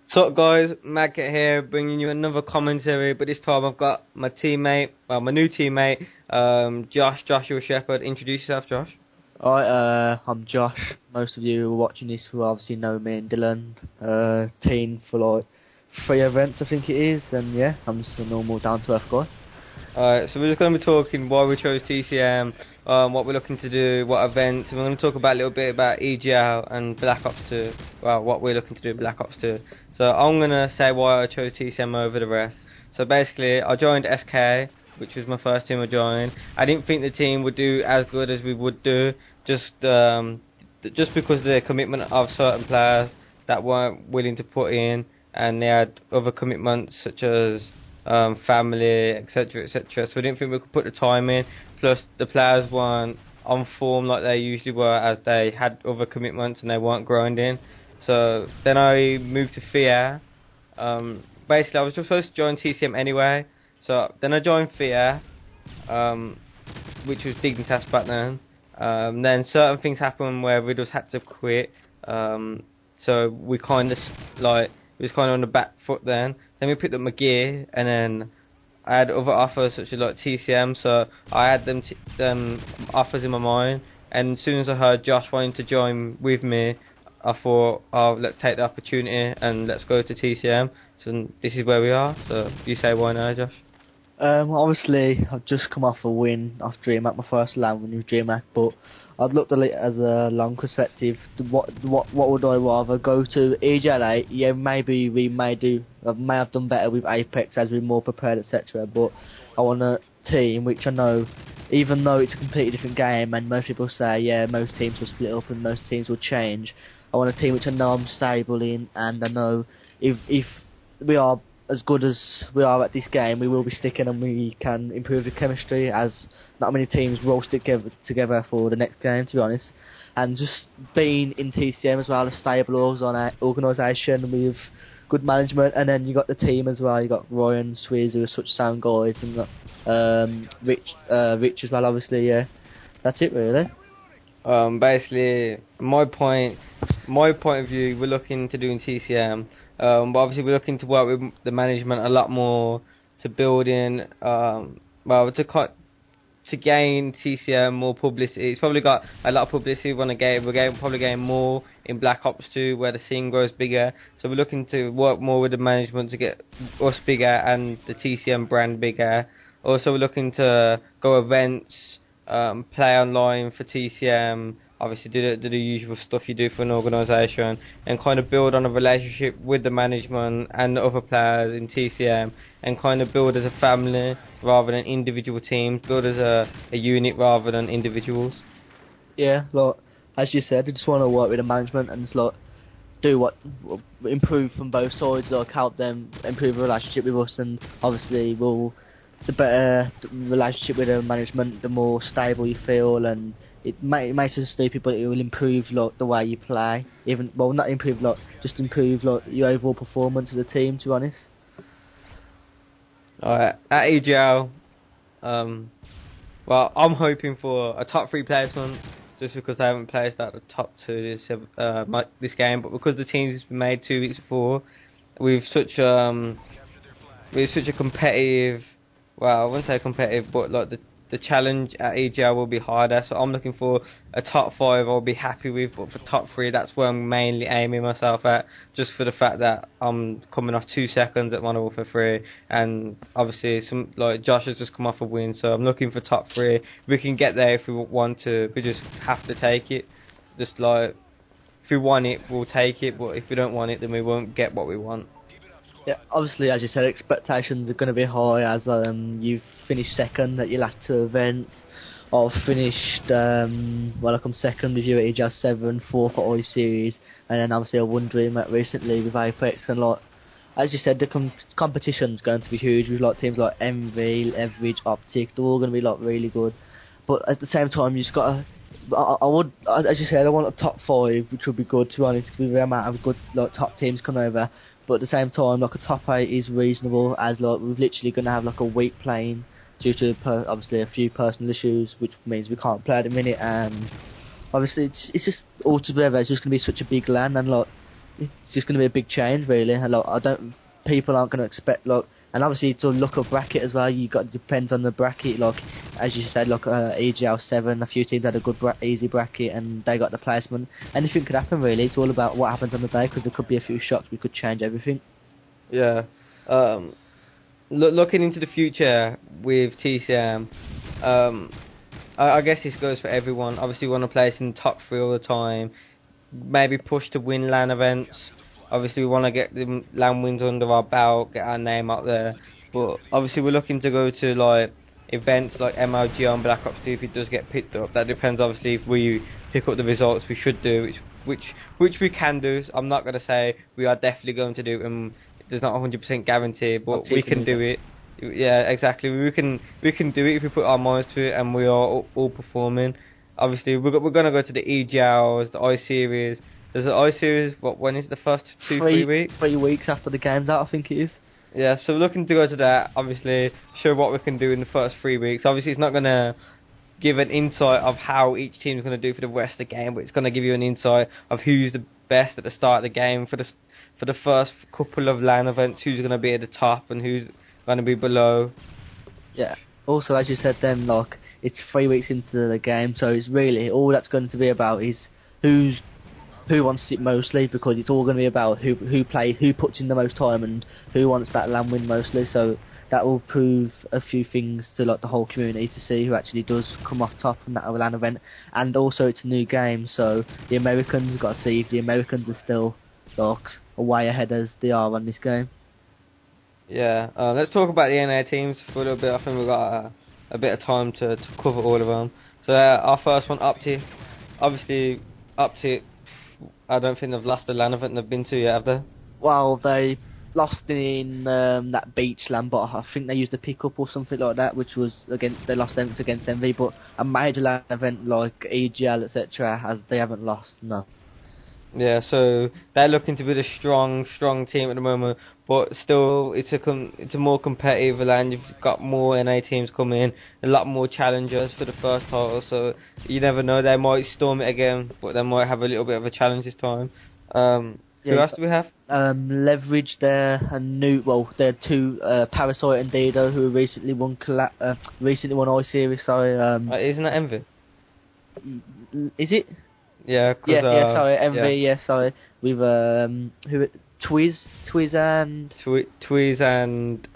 So guys, Maggot here, bringing you another commentary, but this time I've got my teammate, well, my new teammate, Joshua Shepherd. Introduce yourself, Josh. I'm Josh. Most of you who are watching this will obviously know me and Dylan. Team for like 3 events, I think it is, and yeah, I'm just a normal down to earth guy. Alright, so we're just going to be talking why we chose TCM, what we're looking to do, what events, and we're going to talk about a little bit about EGL and Black Ops 2, well, what we're looking to do in Black Ops 2. So I'm going to say why I chose TCM over the rest. So basically, I joined SK, which was my first team I joined. I didn't think the team would do as good as we would do, just because of the commitment of certain players that weren't willing to put in, and they had other commitments such as family, etc., etc. So we didn't think we could put the time in. Plus, the players weren't on form like they usually were, as they had other commitments and they weren't grinding. So then I moved to Fear. Basically, I was just supposed to join TCM anyway. So then I joined Fear, um, which was Dignitas back then. Then certain things happened where we just had to quit. So we kind of like we was kind of on the back foot then. Then we picked up my gear, and then I had other offers such as like TCM. So I had them offers in my mind. And as soon as I heard Josh wanting to join with me, I thought, oh, let's take the opportunity and let's go to TCM. So this is where we are. So you say why now, Josh? Obviously, I've just come off a win off DreamHack, my first LAN win with DreamHack, but I'd looked at it as a long perspective. What would I rather go to EJLA? Yeah, maybe we may have done better with Apex as we're more prepared, etc. But I want a team which I know, even though it's a completely different game, and most people say, yeah, most teams will split up and most teams will change. I want a team which I know I'm stable in, and I know if we are as good as we are at this game, we will be sticking and we can improve the chemistry, as not many teams will stick together for the next game, to be honest. And just being in TCM as well, a stable organisation with good management, and then you got the team as well. You got Ryan, Swizz, who are such sound guys, and Rich as well, obviously. Yeah, that's it really. Basically, my point of view, we're looking to do in TCM. But obviously we're looking to work with the management a lot more to build in, well, to gain TCM more publicity. It's probably got a lot of publicity on the game. Probably getting more in Black Ops 2 where the scene grows bigger. So we're looking to work more with the management to get us bigger and the TCM brand bigger. Also, we're looking to go events, play online for TCM. Obviously, do the usual stuff you do for an organisation, and kind of build on a relationship with the management and the other players in TCM, and kind of build as a family rather than individual teams. Build as a unit rather than individuals. Yeah, like as you said, I just want to work with the management and just like do what improve from both sides, like help them improve the relationship with us, and obviously the better the relationship with the management, the more stable you feel, and it makes us stupid, but it will improve like the way you play. Even well, not improve like just improve like your overall performance as a team. To be honest. Alright, at EGL, um, well, I'm hoping for a top three placement, just because I haven't placed at the top two this game, but because the teams has been made 2 weeks before, with such with such a competitive, well, I wouldn't say competitive, but like the challenge at EGL will be harder. So I'm looking for a top five. I'll be happy with, but for top three, that's where I'm mainly aiming myself at. Just for the fact that I'm coming off 2 seconds at Modern Warfare 3, and obviously some like Josh has just come off a win, so I'm looking for top three. We can get there if we want to. We just have to take it. Just like if we want it, we'll take it. But if we don't want it, then we won't get what we want. Yeah, obviously, as you said, expectations are going to be high as you've finished second at your last 2 events. I've finished, well, I come second with you at EGL 7, fourth at I Series, and then obviously I won DreamHack recently with Apex, and like, as you said, the competition's going to be huge with like teams like Envy, Leverage, Optic. They're all going to be like really good, but at the same time, you just got to. As you said, I want a top five, which would be good to be honest, with the amount of good like top teams coming over. But at the same time, like a top eight is reasonable, as like we're literally going to have like a week playing due to obviously a few personal issues, which means we can't play at the minute. And obviously, it's just altogether, it's just going to be such a big LAN, and like it's just going to be a big change, really. A lot, I don't. People aren't going to expect and obviously to look up bracket as well. You got depends on the bracket. Like as you said, EGL 7. A few teams had a good easy bracket and they got the placement. Anything could happen, really. It's all about what happens on the day because there could be a few shocks. We could change everything. Yeah. Looking into the future with TCM, I guess this goes for everyone. Obviously, we want to place in top 3 all the time. Maybe push to win LAN events. Obviously, we want to get the LAN wins under our belt, get our name out there. But obviously, we're looking to go to like events like MLG on Black Ops 2 if it does get picked up. That depends, obviously, if we pick up the results we should do, which we can do. So I'm not gonna say we are definitely going to do, and there's not 100% guarantee, but we can do it. Yeah, exactly. We can do it if we put our minds to it, and we are all performing. Obviously, we're gonna go to the EGLs, the I Series. There's the I Series. What, when is the first 3 weeks? 3 weeks after the game's out, I think it is. Yeah, so we're looking to go to that. Obviously, show what we can do in the first 3 weeks. Obviously, it's not gonna give an insight of how each team is gonna do for the rest of the game, but it's gonna give you an insight of who's the best at the start of the game for the first couple of LAN events. Who's gonna be at the top and who's gonna be below. Yeah. Also, as you said, then it's 3 weeks into the game, so it's really all that's going to be about is who wants it mostly, because it's all going to be about who puts in the most time and who wants that LAN win mostly. So that will prove a few things to the whole community to see who actually does come off top in that LAN event. And also it's a new game, so the Americans got to see if the Americans are still way ahead as they are on this game. Yeah, let's talk about the NA teams for a little bit. I think we've got a bit of time to cover all of them. So our first one, Optic. Obviously, Optic, I don't think they've lost the LAN event they've been to yet, have they? Well, they lost in that beach LAN, but I think they used a pickup or something like that, which was they lost against MV. But a major LAN event like EGL, etc., they haven't lost, no. Yeah, so they're looking to be the strong team at the moment, but still, it's a more competitive LAN. You've got more NA teams coming in, a lot more challengers for the first title. So you never know, they might storm it again, but they might have a little bit of a challenge this time. Who else do we have? Leverage there and they're two Parasite and Dido who recently won I Series. Sorry, Isn't that Envy? Is it? Yeah, sorry, MV, yeah, sorry. With Twiz and Twiz and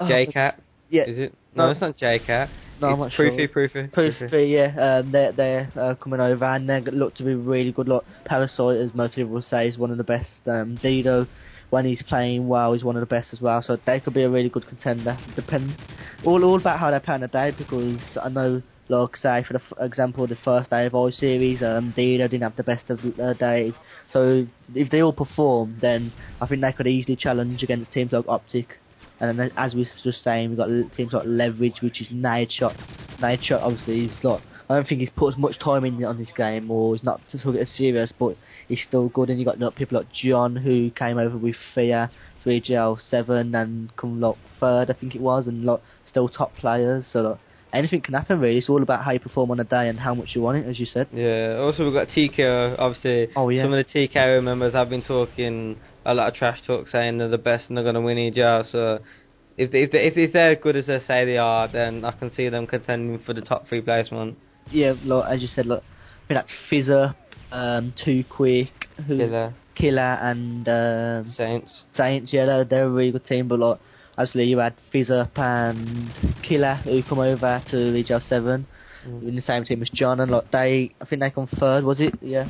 JCat. Yeah, is it? No, it's not JCat. No, I'm not sure. Proofy, yeah. They're coming over and they look to be really good. Parasite, as most people will say, is one of the best. Dido, when he's playing well, is one of the best as well. So they could be a really good contender. It depends all about how they play on the day, because I know, say for example, the first day of I Series, Dido didn't have the best of days. So if they all perform, then I think they could easily challenge against teams like Optic. And then, as we were just saying, we've got teams like Leverage, which is Nadeshot. Nadeshot, obviously, I don't think he's put as much time in on this game, or he's not took it as serious, but he's still good. And you got people like John, who came over with Fear to EGL 7 and come third, I think it was, and still top players. So anything can happen, really. It's all about how you perform on a day and how much you want it, as you said. Yeah. Also, we've got TKO. Obviously, some of the TKO members have been talking a lot of trash talk, saying they're the best and they're going to win EGL. So if they're good as they say they are, then I can see them contending for the top 3 placement. Yeah, as you said, I think that's Fizzer, Too Quick, Killer, and Saints. Yeah, they're a really good team. But obviously you had Fizzer and Killer who come over to EGL 7. In the same team as John, and I think they come third, was it? Yeah.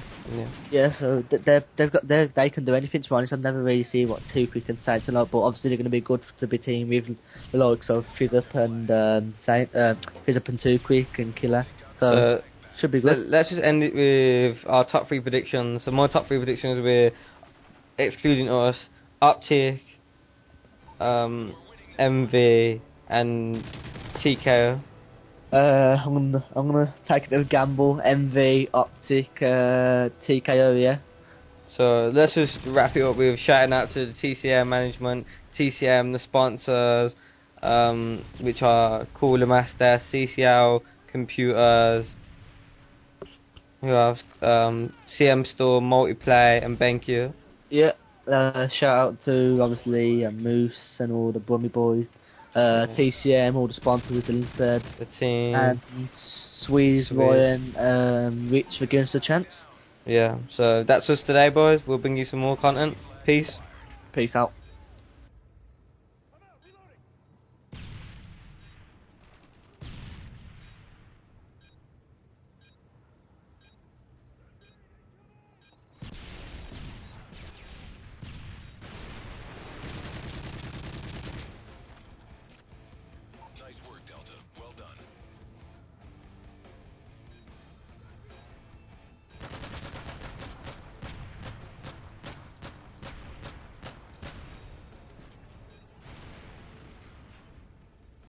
So they can do anything. To be honest, I've never really seen what Too Quick and Saints a lot, but obviously they're going to be good to be team with the likes of Fizzup and Fizzup and Too Quick and Killer. So should be good. Let's just end it with our top 3 predictions. So my top 3 predictions were, excluding us, Optic, MV, and TKO. I'm gonna take a bit of a gamble. MV, Optic, TKO, yeah. So let's just wrap it up with shouting out to the TCM management, TCM, the sponsors, which are Cooler Master, CCL Computers, Who else? CM Store, Multiplay, and BenQ. Yeah. Shout out to obviously Moose and all the Brummy boys. Yeah. TCM, all the sponsors as Dylan said, The team. and Sweeze, Swiss. Ryan, Rich for giving us a chance. Yeah. So that's us today, boys. We'll bring you some more content. Peace. Peace out.